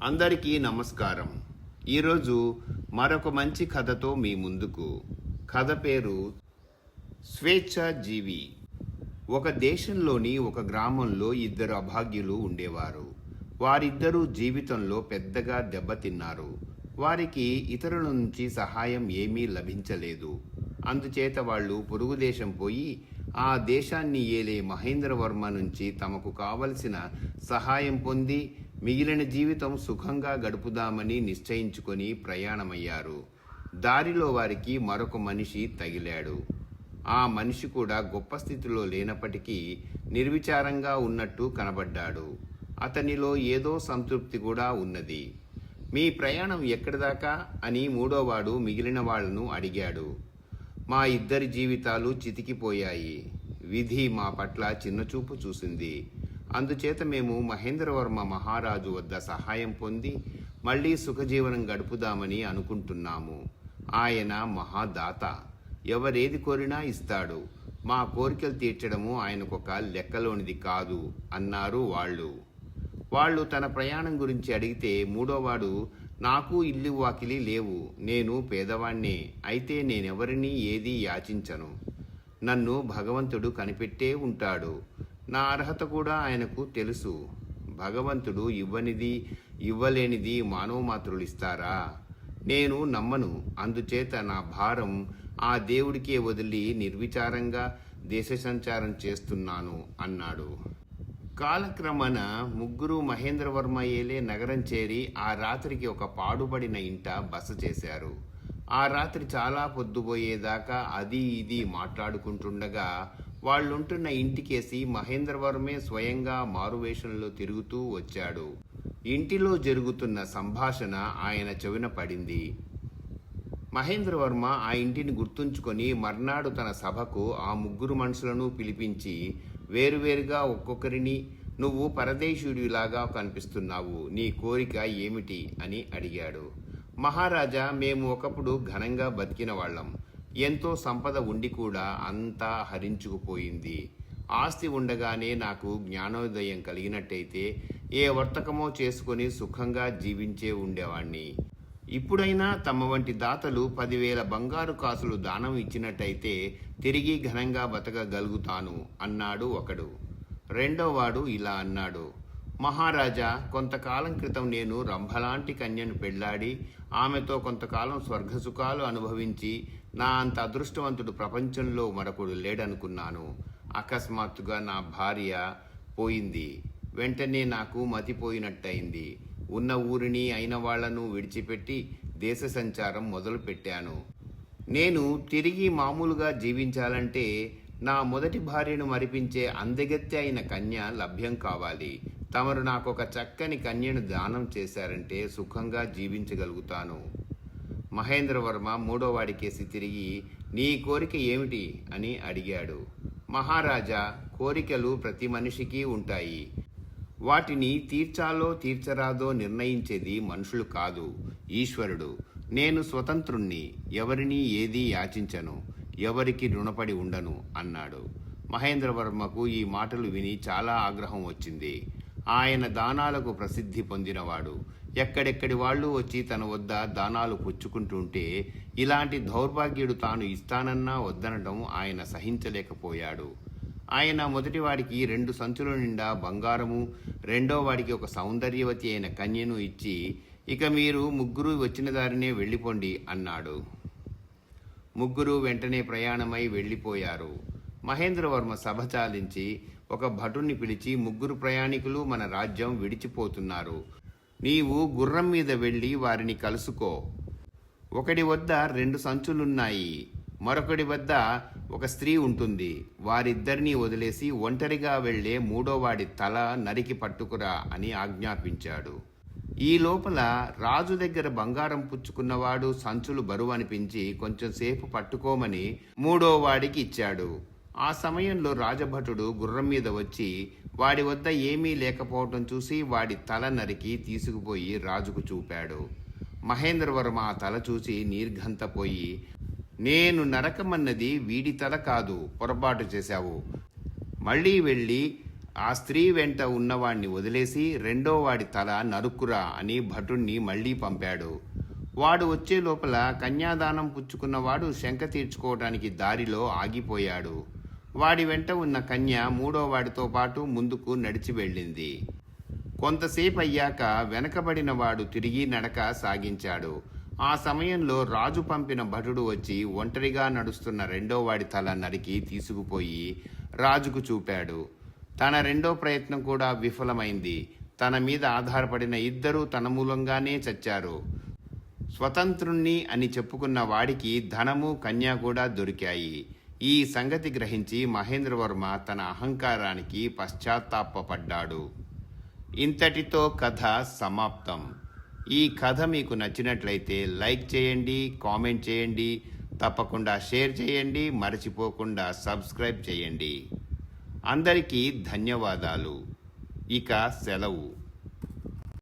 అందరికీ నమస్కారం. ఈరోజు మరొక మంచి కథతో మీ ముందుకు. కథ పేరు స్వేచ్ఛాజీవి. ఒక దేశంలోని ఒక గ్రామంలో ఇద్దరు అభాగ్యులు ఉండేవారు. వారిద్దరూ జీవితంలో పెద్దగా దెబ్బతిన్నారు. వారికి ఇతరుల నుంచి సహాయం ఏమీ లభించలేదు. అందుచేత వాళ్ళు పొరుగు దేశం పోయి ఆ దేశాన్ని ఏలే మహేంద్రవర్మ నుంచి తమకు కావలసిన సహాయం పొంది మిగిలిన జీవితం సుఖంగా గడుపుదామని నిశ్చయించుకొని ప్రయాణమయ్యారు. దారిలో వారికి మరొక మనిషి తగిలాడు. ఆ మనిషి కూడా గొప్ప స్థితిలో లేనప్పటికీ నిర్విచారంగా ఉన్నట్టు కనబడ్డాడు. అతనిలో ఏదో సంతృప్తి కూడా ఉన్నది. మీ ప్రయాణం ఎక్కడిదాకా అని మూడోవాడు మిగిలిన వాళ్లను అడిగాడు. మా ఇద్దరి జీవితాలు చితికిపోయాయి. విధి మా పట్ల చిన్నచూపు చూసింది. అందుచేత మేము మహేంద్రవర్మ మహారాజు వద్ద సహాయం పొంది మళ్లీ సుఖజీవనం గడుపుదామని అనుకుంటున్నాము. ఆయన మహాదాత, ఎవరేది కోరినా ఇస్తాడు. మా కోరికలు తీర్చడము ఆయనకొక లెక్కలోనిది కాదు అన్నారు వాళ్ళు తన ప్రయాణం గురించి అడిగితే మూడోవాడు, నాకు ఇల్లు వాకిలి లేవు, నేను పేదవాణ్ణే, అయితే నేనెవరినీ ఏదీ యాచించను. నన్ను భగవంతుడు కనిపెట్టే ఉంటాడు. నా అర్హత కూడా ఆయనకు తెలుసు. భగవంతుడు ఇవ్వనిది ఇవ్వలేనిది మానవ మాత్రులు ఇస్తారా? నేను నమ్మను. అందుచేత నా భారం ఆ దేవుడికే వదిలి నిర్విచారంగా దేశ సంచారం చేస్తున్నాను అన్నాడు. కాలక్రమణ ముగ్గురు మహేంద్రవర్మ ఏలే నగరం చేరి ఆ రాత్రికి ఒక పాడుబడిన ఇంట బస చేశారు. ఆ రాత్రి చాలా పొద్దుపోయేదాకా అది ఇది మాట్లాడుకుంటుండగా వాళ్ళుంటున్న ఇంటికేసి మహేంద్రవర్మే స్వయంగా మారువేషంలో తిరుగుతూ వచ్చాడు. ఇంటిలో జరుగుతున్న సంభాషణ ఆయన చెవిన పడింది. మహేంద్రవర్మ ఆ ఇంటిని గుర్తుంచుకొని మర్నాడు తన సభకు ఆ ముగ్గురు మనుషులను పిలిపించి వేరువేరుగా ఒక్కొక్కరిని, నువ్వు పరదేశీయుడిలాగా కనిపిస్తున్నావు, నీ కోరిక ఏమిటి అని అడిగాడు. మహారాజా, మేము ఒకప్పుడు ఘనంగా బతికిన వాళ్ళం. ఎంతో సంపద ఉండి కూడా అంతా హరించుకుపోయింది. ఆస్తి ఉండగానే నాకు జ్ఞానోదయం కలిగినట్టయితే ఏ వర్తకమో చేసుకుని సుఖంగా జీవించే ఉండేవాణ్ణి. ఇప్పుడైనా తమ వంటి దాతలు 10,000 బంగారు కాసులు దానం ఇచ్చినట్టయితే తిరిగి ఘనంగా బతకగలుగుతాను అన్నాడు ఒకడు. రెండోవాడు ఇలా అన్నాడు, మహారాజా, కొంతకాలం క్రితం నేను రంభలాంటి కన్యను పెళ్లాడి ఆమెతో కొంతకాలం స్వర్గసుఖాలు అనుభవించి నా అంత అదృష్టవంతుడు ప్రపంచంలో మరొకడు లేడనుకున్నాను. అకస్మాత్తుగా నా భార్య పోయింది. వెంటనే నాకు మతిపోయినట్టయింది. ఉన్న ఊరిని అయిన వాళ్లను విడిచిపెట్టి దేశ సంచారం మొదలుపెట్టాను. నేను తిరిగి మామూలుగా జీవించాలంటే నా మొదటి భార్యను మరిపించే అందగత్తె అయిన కన్య లభ్యం కావాలి. తమరు నాకొక చక్కని కన్యను దానం చేశారంటే సుఖంగా జీవించగలుగుతాను. మహేంద్రవర్మ మూడోవాడికేసి తిరిగి, నీ కోరిక ఏమిటి అని అడిగాడు. మహారాజా, కోరికలు ప్రతి మనిషికి ఉంటాయి. వాటిని తీర్చాలో తీర్చరాదో నిర్ణయించేది మనుషులు కాదు, ఈశ్వరుడు. నేను స్వతంత్రుణ్ణి, ఎవరినీ ఏదీ యాచించను, ఎవరికి రుణపడి ఉండను అన్నాడు. మహేంద్రవర్మకు ఈ మాటలు విని చాలా ఆగ్రహం వచ్చింది. ఆయన దానాలకు ప్రసిద్ధి పొందినవాడు. ఎక్కడెక్కడి వాళ్ళు వచ్చి తన వద్ద దానాలు పుచ్చుకుంటుంటే ఇలాంటి దౌర్భాగ్యుడు తాను ఇస్తానన్నా వద్దనడం ఆయన సహించలేకపోయాడు. ఆయన మొదటివాడికి 2 సంచుల నిండా బంగారము, రెండోవాడికి ఒక సౌందర్యవతి అయిన కన్యను ఇచ్చి, ఇక మీరు ముగ్గురు వచ్చిన దారినే వెళ్ళిపోండి అన్నాడు. ముగ్గురు వెంటనే ప్రయాణమై వెళ్ళిపోయారు. మహేంద్రవర్మ సభ చాలించి ఒక భటుణ్ణి పిలిచి, ముగ్గురు ప్రయాణికులు మన రాజ్యం విడిచిపోతున్నారు. నీవు గుర్రం మీద వెళ్ళి వారిని కలుసుకో. ఒకడి వద్ద 2 సంచులున్నాయి, మరొకడి వద్ద ఒక స్త్రీ ఉంటుంది. వారిద్దరినీ వదిలేసి ఒంటరిగా వెళ్లే మూడోవాడి తల నరికి పట్టుకురా అని ఆజ్ఞాపించాడు. ఈ లోపల రాజు దగ్గర బంగారం పుచ్చుకున్నవాడు సంచులు బరువు అనిపించి కొంచెం సేపు పట్టుకోమని మూడోవాడికి ఇచ్చాడు. ఆ సమయంలో రాజభటుడు గుర్రం మీద వచ్చి వాడి వద్ద ఏమీ లేకపోవటం చూసి వాడి తల నరికి తీసుకుపోయి రాజుకు చూపాడు. మహేంద్రవర్మ ఆ తల చూసి నిర్ఘంతపోయి, నేను నరకమన్నది వీడి తల కాదు, పొరపాటు చేశావు. మళ్ళీ వెళ్ళి ఆ స్త్రీ వెంట ఉన్నవాణ్ణి వదిలేసి రెండో వాడి తల నరుక్కురా అని భటుణ్ణి మళ్లీ పంపాడు. వాడు వచ్చే లోపల కన్యాదానం పుచ్చుకున్నవాడు శంక తీర్చుకోవటానికి దారిలో ఆగిపోయాడు. వాడి వెంట ఉన్న కన్య మూడో వాడితో పాటు ముందుకు నడిచి వెళ్ళింది. కొంతసేపు అయ్యాక వెనకబడిన వాడు తిరిగి నడక సాగించాడు. ఆ సమయంలో రాజు పంపిన భటుడు వచ్చి ఒంటరిగా నడుస్తున్న రెండో వాడి తల నరికి తీసుకుపోయి రాజుకు చూపాడు. తన రెండో ప్రయత్నం కూడా విఫలమైంది. తన మీద ఆధారపడిన ఇద్దరూ తన మూలంగానే చచ్చారు. స్వతంత్రుణ్ణి అని చెప్పుకున్న వాడికి ధనము కన్య కూడా దొరికాయి. ఈ సంగతి గ్రహించి మహేంద్రవర్మ తన అహంకారానికి పశ్చాత్తాపపడ్డాడు. ఇంతటితో కథ సమాప్తం. ఈ కథ మీకు నచ్చినట్లయితే లైక్ చేయండి, కామెంట్ చేయండి, తప్పకుండా షేర్ చేయండి, మరచిపోకుండా సబ్స్క్రైబ్ చేయండి. అందరికీ ధన్యవాదాలు. ఇక సెలవు.